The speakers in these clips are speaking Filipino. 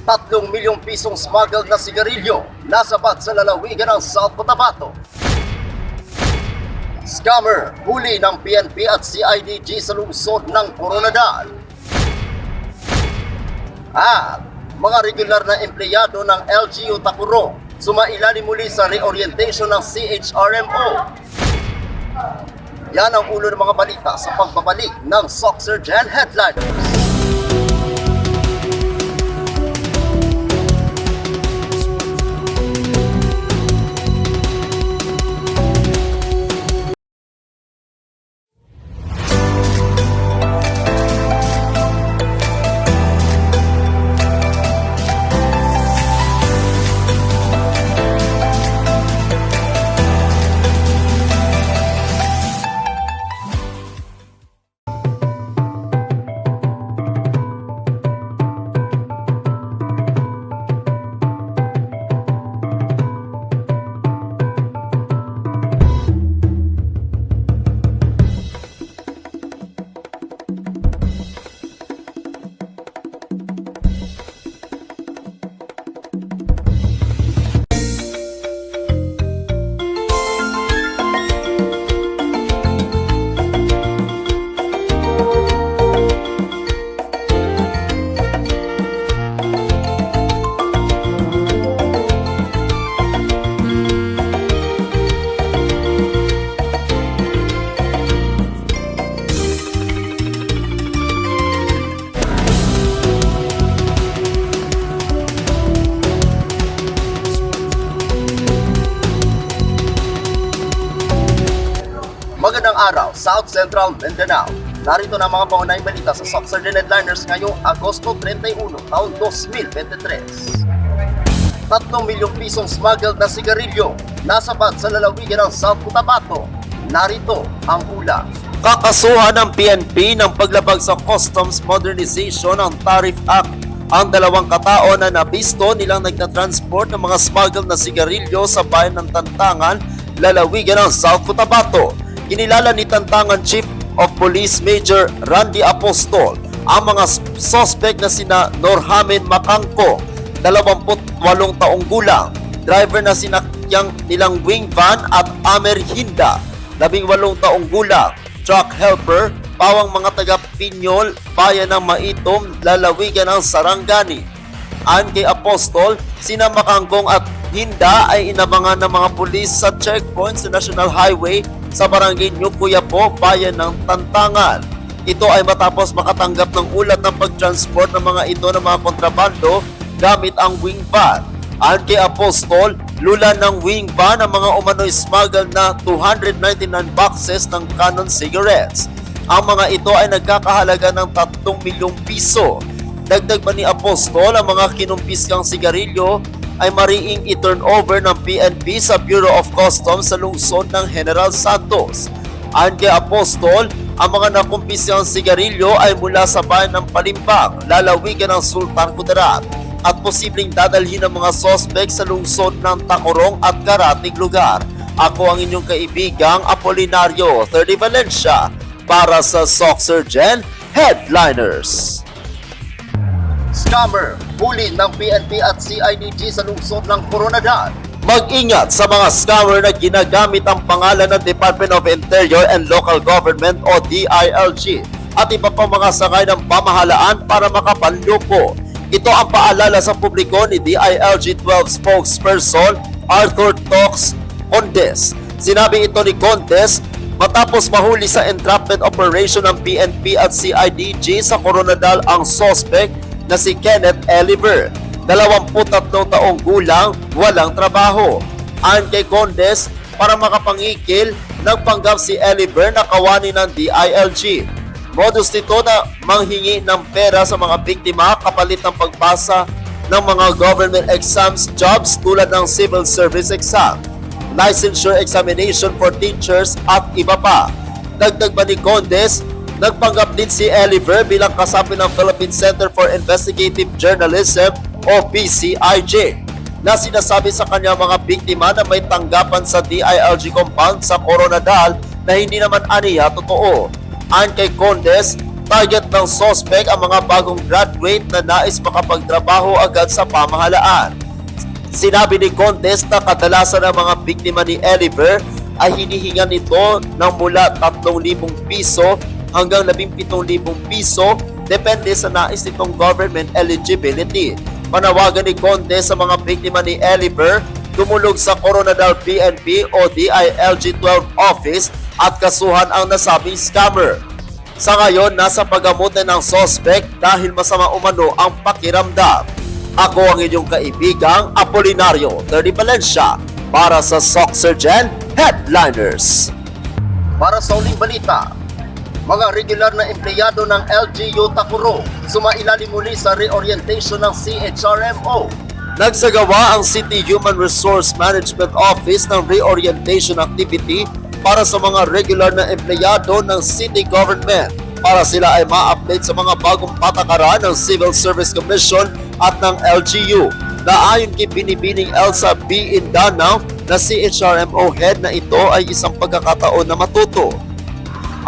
3 milyong pisong smuggled na sigarilyo nasabat sa lalawigan ng South Cotabato. Scammer, huli ng PNP at CIDG sa lungsod ng Coronadal. At mga regular na empleyado ng LGU Tacurong sumailalim muli sa reorientation ng CHRMO. Yan ang ulo ng mga balita sa pagbabalik ng Soccer Gen Headliners. Magandang araw, South Central Mindanao. Narito na mga paunahing balita sa Soccer Gen Headliners ngayong Agosto 31, taon 2023. 3 milyong pisong smuggled na sigarilyo nasabat sa lalawigan ng South Cotabato. Narito ang ulat. Kakasuhan ng PNP ng paglabag sa Customs Modernization ng Tariff Act ang dalawang katao na nabisto nilang nagtatransport ng mga smuggled na sigarilyo sa bayan ng Tantangan, lalawigan ng South Cotabato. Kinilala ni Tantangan Chief of Police Major Randy Apostol ang mga suspect na sina Norhamin Makangko, 28 taong gulang, driver na sinakyang nilang wing van, at Amer Hinda, 18 taong gulang, truck helper, pawang mga taga Pinyol, bayan ng Maitom, lalawigan ng Sarangani. Ayon kay Apostol, sina Makangkong at Hinda ay inabangan ng mga pulis sa checkpoint sa National Highway sa barangay Nyukuyapo, bayan ng Tantangan. Ito ay matapos makatanggap ng ulat ng pagtransport ng mga ito ng mga kontrabando gamit ang wing van. Ayon kay Apostol, lula ng wing van ang mga umano'y smuggled na 299 boxes ng Canon cigarettes. Ang mga ito ay nagkakahalaga ng 3 milyong piso. Dagdag pa ni Apostol, ang mga kinumpiskang sigarilyo ay mariing i-turnover ng PNP sa Bureau of Customs sa lungsod ng General Santos. Ayon kay Apostol, ang mga nakumpiskang sigarilyo ay mula sa bayan ng Palimbang, lalawigan ng Sultan Kudarat, at posibleng dadalhin ng mga suspect sa lungsod ng Tacurong at karating lugar. Ako ang inyong kaibigang Apolinario 30 Valencia para sa Soccer Gen Headliners. Scammer, huli ng PNP at CIDG sa lungsod ng Coronadal. Mag-ingat sa mga scammer na ginagamit ang pangalan ng Department of Interior and Local Government o DILG at iba pang mga sakay ng pamahalaan para makapanloko. Ito ang paalala sa publiko ni DILG 12 spokesperson Arthur Tox Condes. Sinabi ito ni Condes matapos mahuli sa entrapment operation ng PNP at CIDG sa Coronadal ang suspect na si Kenneth Eliver, 23 taong gulang, walang trabaho. Ayon kay Condes, para makapangikil, nagpanggap si Eliver na kawani ng DILG. Modus nito na manghingi ng pera sa mga biktima kapalit ng pagpasa ng mga government exams jobs tulad ng civil service exam, licensure examination for teachers at iba pa. Dagdag pa ni Condes, nagpanggap din si Eliver bilang kasapi ng Philippine Center for Investigative Journalism o PCIJ na sinasabi sa kanya mga biktima na may tanggapan sa DILG compound sa Coronadal na hindi naman aniya totoo. Ayon kay Condes, Target ng suspect ang mga bagong graduate na nais makapagtrabaho agad sa pamahalaan. Sinabi ni Contes na kadalasan ng mga biktima ni Oliver ay hinihingan nito ng mula 3,000 piso hanggang 17,000 piso depende sa nais nitong government eligibility. Panawagan ni Contes sa mga biktima ni Oliver tumulog sa Coronadal PNP o DILG-12 office at kasuhan ang nasabing scammer. Sa ngayon, nasa paggamutan ng suspect dahil masama umano ang pakiramdam. Ako ang inyong kaibigang Apolinario 30 Valencia para sa Soxergen Headliners. Para sa uling balita, mga regular na empleyado ng LGU Takuro sumailalim muli sa reorientation ng CHRMO. Nagsagawa ang City Human Resource Management Office ng reorientation activity para sa mga regular na empleyado ng city government para sila ay ma-update sa mga bagong patakaran ng Civil Service Commission at ng LGU na ayon kay Binibining Elsa B. Indanao na CHRMO head na ito ay isang pagkakataon na matuto.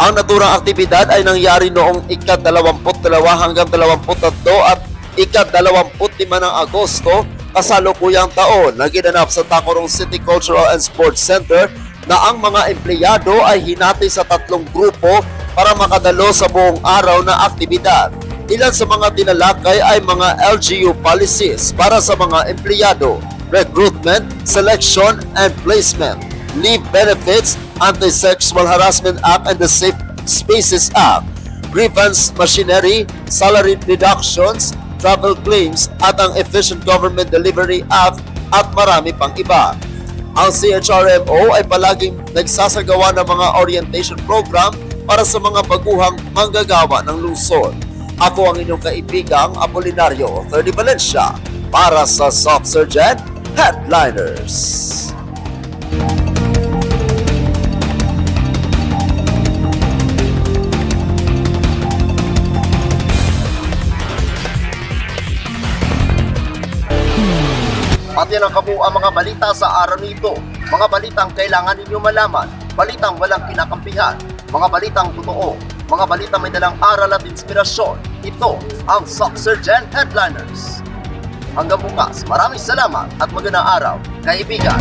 Ang naturang aktibidad ay nangyari noong ika-22 hanggang 23 at ika-25 ng Agosto kasalukuyang taon na ginanap sa Tacorong City Cultural and Sports Center na ang mga empleyado ay hinati sa 3 grupo para makadalo sa buong araw na aktibidad. Ilan sa mga tinalakay ay mga LGU policies para sa mga empleyado, recruitment, selection, and placement, leave benefits, Anti-Sexual Harassment Act and the Safe Spaces Act, grievance machinery, salary reductions, travel claims, at ang Efficient Government Delivery Act at marami pang iba. Ang CHRMO ay palaging nagsasagawa ng mga orientation program para sa mga baguhang manggagawa ng lungsod. Ako ang inyong kaibigang Apolinario 30 Valencia para sa Soxergen Headliners. At yan ang kabuuan mga balita sa araw nito. Mga balitang kailangan ninyo malaman, balitang walang kinakampihan, mga balitang totoo, mga balitang may dalang aral at inspirasyon. Ito ang Soxergen Headliners. Hanggang bukas, maraming salamat at magandang araw, kaibigan.